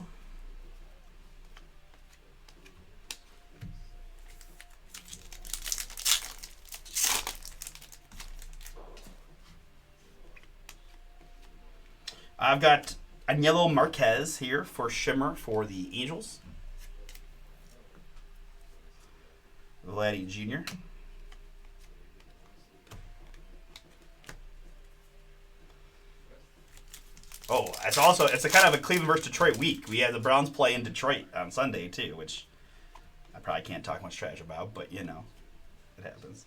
I've got Añelo Marquez here for Shimmer for the Angels. Vladdy Jr. Oh, it's a kind of a Cleveland versus Detroit week. We had the Browns play in Detroit on Sunday too, which I probably can't talk much trash about, but you know, it happens.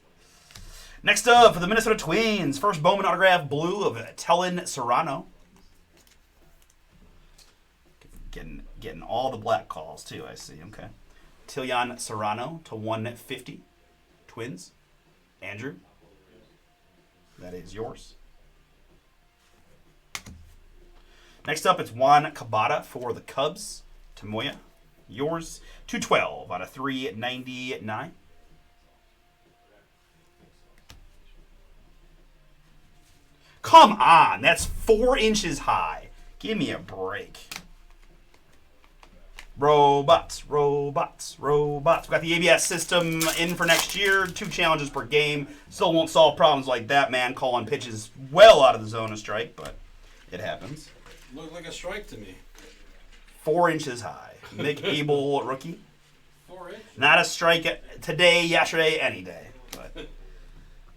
Next up for the Minnesota Twins, first Bowman autograph blue of Tellen Serrano. Getting all the black calls too, I see. Okay. Tilian Serrano to 150. Twins. Andrew. That is yours. Next up, it's Juan Cabada for the Cubs. Tomoya. Yours. 212 out of 399. Come on. That's 4 inches high. Give me a break. Robots. We got the ABS system in for next year. 2 challenges per game. Still won't solve problems like that, man. Calling pitches well out of the zone of strike, but it happens. Looked like a strike to me. 4 inches high. Nick Abel, rookie. 4 inches? Not a strike today, yesterday, any day. But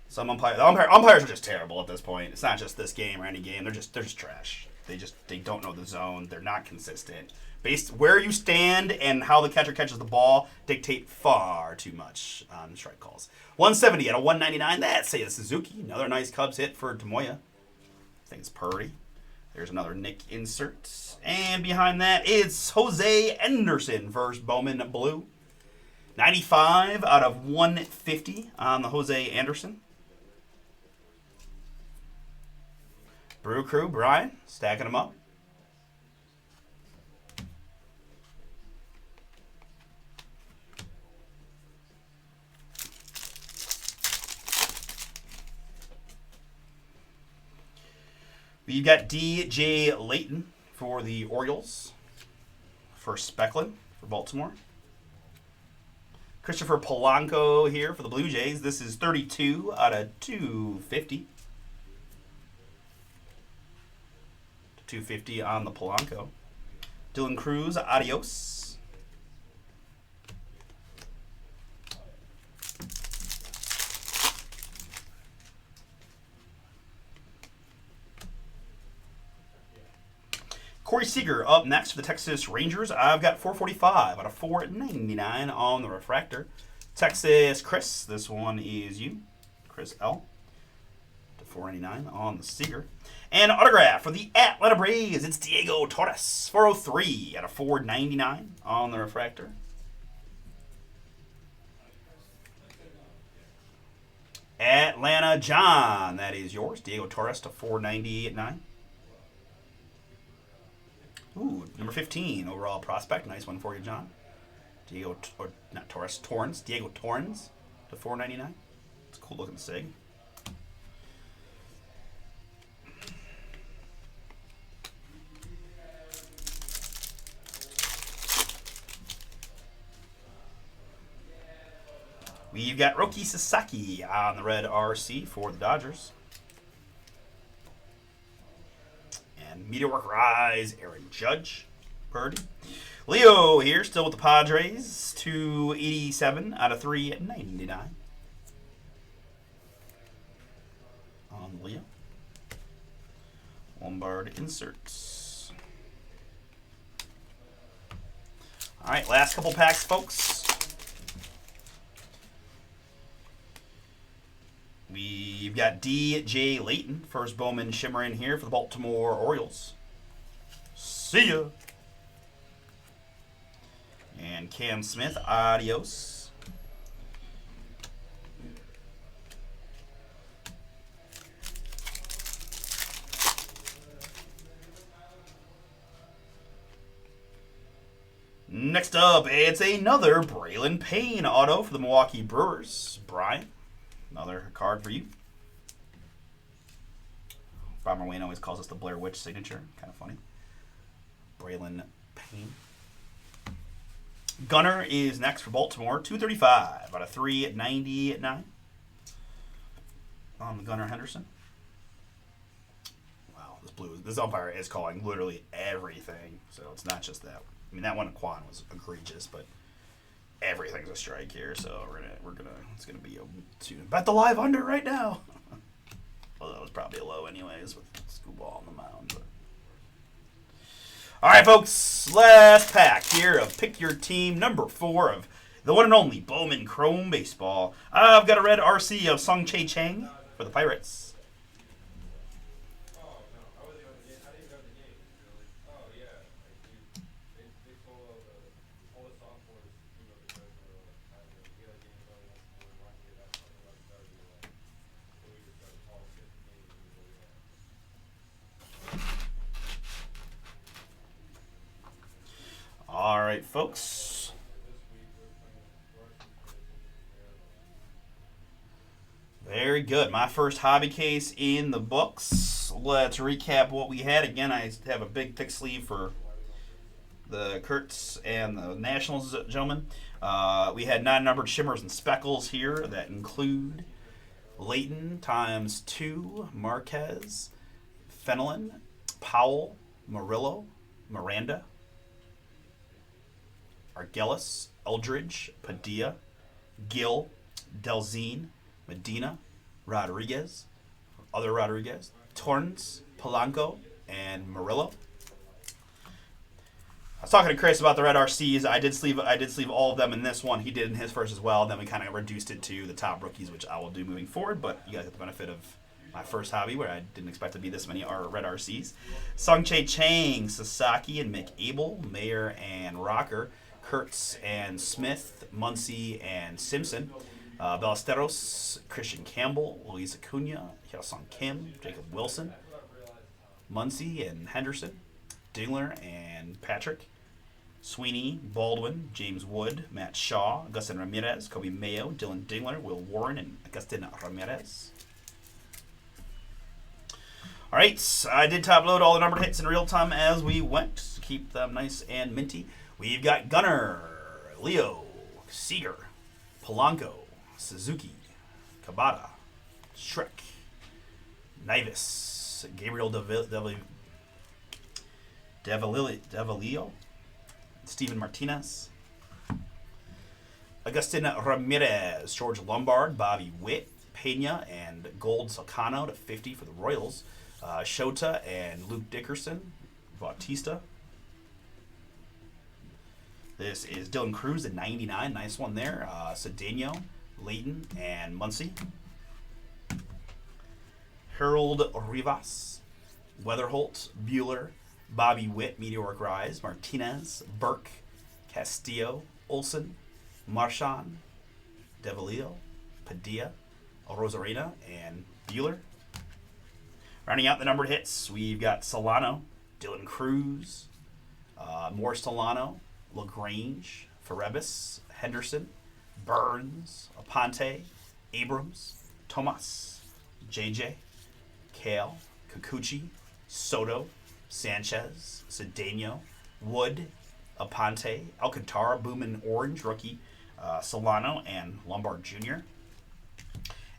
some umpires are just terrible at this point. It's not just this game or any game. They're just trash. They don't know the zone. They're not consistent. Based where you stand and how the catcher catches the ball dictate far too much on strike calls. 170 out of 199. That's Seiya Suzuki. Another nice Cubs hit for Tomoya. I think it's Purdy. There's another Nick insert. And behind that, it's Jose Anderson versus Bowman Blue. 95 out of 150 on the Jose Anderson. Brew Crew, Brian, stacking them up. We've got DJ Layton for the Orioles. For Specklin for Baltimore. Christopher Polanco here for the Blue Jays. This is 32 out of 250. 250 on the Polanco. Dylan Cruz, adios. Corey Seager up next for the Texas Rangers. I've got 445 out of 499 on the refractor. Texas Chris, this one is you. Chris L. to 499 on the Seager. And autograph for the Atlanta Braves. It's Diego Torres. 403 out of 499 on the refractor. Atlanta John, that is yours. Diego Torres to 499. Ooh, number 15 overall prospect. Nice one for you, John. Diego, or not Torres, Torrens. Diego Torrens to 499. It's a cool looking sig. We've got Roki Sasaki on the red RC for the Dodgers. And Meteoric Rise, Aaron Judge. Purdy. Leo here, still with the Padres. 287 out of 399. On Leo. Lombard inserts. Alright, last couple packs, folks. We've got D.J. Layton, first Bowman shimmer in here for the Baltimore Orioles. See ya. And Cam Smith, adios. Next up, it's another Braylon Payne auto for the Milwaukee Brewers. Brian. Another card for you. Bomber Wayne always calls us the Blair Witch signature. Kind of funny. Braylon Payne. Gunner is next for Baltimore. 235 out of 399. On the Gunner Henderson. Wow, this umpire is calling literally everything. So it's not just that. I mean, that one Quan was egregious, but everything's a strike here, so it's gonna be a two. Bet the live under right now. Well, that was probably a low anyways with Scooball on the mound. But. All right, folks, last pack here of Pick Your Team number 4 of the one and only Bowman Chrome Baseball. I've got a red RC of Sung Chae Chang for the Pirates. All right, folks. Very good. My first hobby case in the books. Let's recap what we had. Again, I have a big thick sleeve for the Kurtz and the Nationals gentlemen. We had non-numbered shimmers and speckles here that include Layton times 2, Marquez, Fenelon, Powell, Murillo, Miranda, Argelis, Eldridge, Padilla, Gill, Delzine, Medina, Rodriguez, other Rodriguez, Torrens, Polanco, and Murillo. I was talking to Chris about the red RCs. I did sleeve all of them in this one. He did in his first as well. Then we kind of reduced it to the top rookies, which I will do moving forward. But you guys get the benefit of my first hobby, where I didn't expect to be this many red RCs. Sung Chae Chang, Sasaki, and McAble, Mayer and Rocker, Kurtz and Smith, Muncy and Simpson, Ballesteros, Christian Campbell, Luis Acuna, Hyosung Kim, Jacob Wilson, Muncy and Henderson, Dingler and Patrick, Sweeney, Baldwin, James Wood, Matt Shaw, Augustin Ramirez, Kobe Mayo, Dylan Dingler, Will Warren, and Augustin Ramirez. All right, so I did top load all the numbered hits in real time as we went to keep them nice and minty. We've got Gunner, Leo, Seeger, Polanco, Suzuki, Kabata, Shrek, Nivis, Gabriel Devalilio, Steven Martinez, Agustin Ramirez, George Lombard, Bobby Witt, Pena, and Gold Salcano to 50 for the Royals. Shota and Luke Dickerson, Bautista. This is Dylan Cruz at 99. Nice one there. Cedeno, Layton, and Muncy. Harold Rivas, Weatherholt, Bueller, Bobby Witt, Meteoric Rise, Martinez, Burke, Castillo, Olson, Marchand, Devalillo, Padilla, Rosarena, and Bueller. Rounding out the numbered hits, we've got Solano, Dylan Cruz, Morris Solano, LaGrange, Ferebus, Henderson, Burns, Aponte, Abrams, Tomas, JJ, Kale, Kikuchi, Soto, Sanchez, Cedeno, Wood, Aponte, Alcantara, Bowman, Orange, rookie, Solano, and Lombard Jr.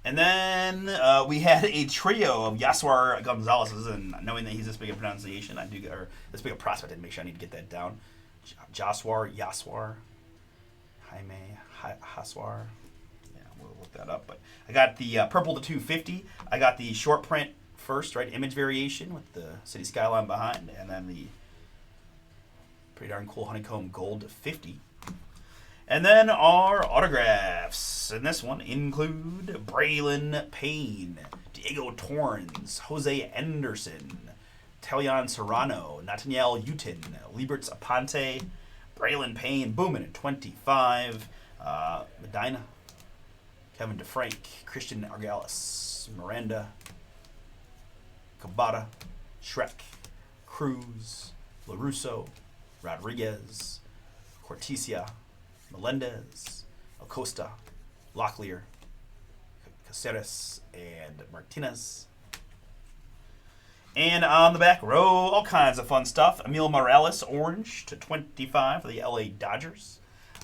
And then we had a trio of Yaswar Gonzalez's, and knowing that he's this big a pronunciation, or this big a prospect, I didn't make sure I need to get that down. Yaswar, Jaime, Haswar. Yeah, we'll look that up. But I got the purple to 250. I got the short print first, right? Image variation with the city skyline behind, and then the pretty darn cool honeycomb gold to 50. And then our autographs in this one include Braylon Payne, Diego Torrens, Jose Anderson, Talion Serrano, Nathaniel Utin, Liberts Aponte, Braylon Payne, Bowman at 25, Medina, Kevin DeFrank, Christian Argalis, Miranda, Kabata, Shrek, Cruz, LaRusso, Rodriguez, Cortesia, Melendez, Acosta, Locklear, Caceres, and Martinez. And on the back row, all kinds of fun stuff. Emil Morales, orange to 25 for the LA Dodgers.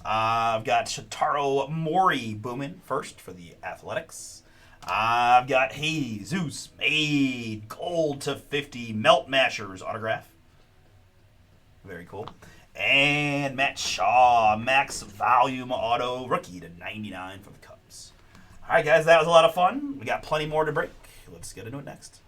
I've got Shotaro Mori Bowman first for the Athletics. I've got Jesus Made gold to 50 Melt Mashers autograph. Very cool. And Matt Shaw, Max Volume Auto rookie to 99 for the Cubs. All right, guys, that was a lot of fun. We got plenty more to break. Let's get into it next.